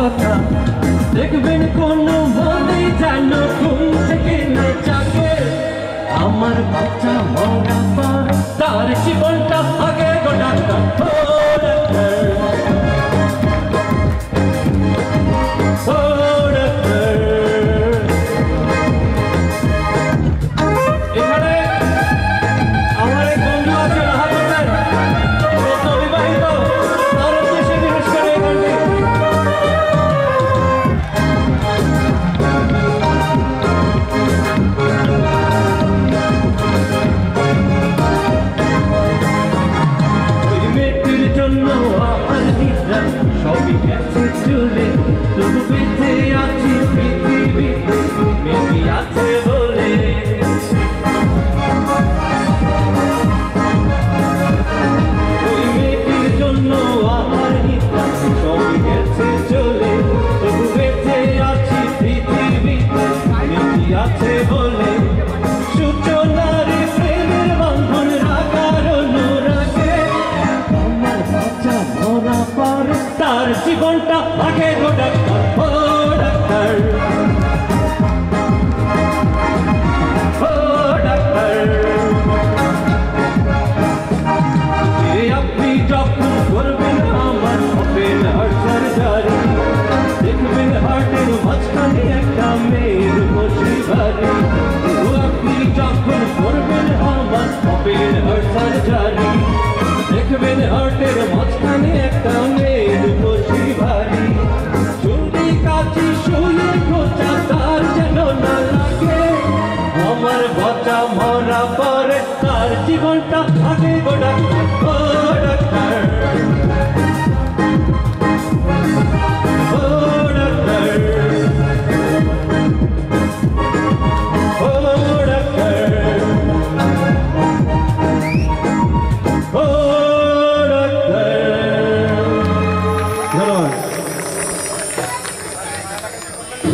কথা দেখবেন কোনো মনেই যেন ঘুম থেকে না জাগে আমার বাচ্চা মরা পর তার জীবনটা আগে গো ডাক্তার সবই গেছে চলে তবু বেঁচে আছি পৃথিবীতে মেয়ে আছে বলে ওই মেয়েটির জন্য আমার নিত্যা সবই গেছে চলে তবু বেঁচে আছি পৃথিবীতে মেয়ে আছে বলে সূচনার প্রেমের বন্ধন রাখার অনুরাগে আমার বাচ্চা মরা পর তার জীবনটা আগে গো ডাক্তার ও ডাক্তার ও ডাক্তার আপনি যখন করবেন আমার ওপেন হার্ট সার্জারি দেখবেন হার্টের মাঝখানে একটা মেয়ের বসে ভারী আপনি যখন করবেন আমার ওপেন হার্ট সার্জারি দেখবেন হার্টের মাঝখানে একটা মেয়ের বসে ভারী চুরি কাচি শুয়ে খোঁচা তার যেন না লাগে আমার বাচ্চা মরা পরে তার জীবনটা আগে গো ডাক্তার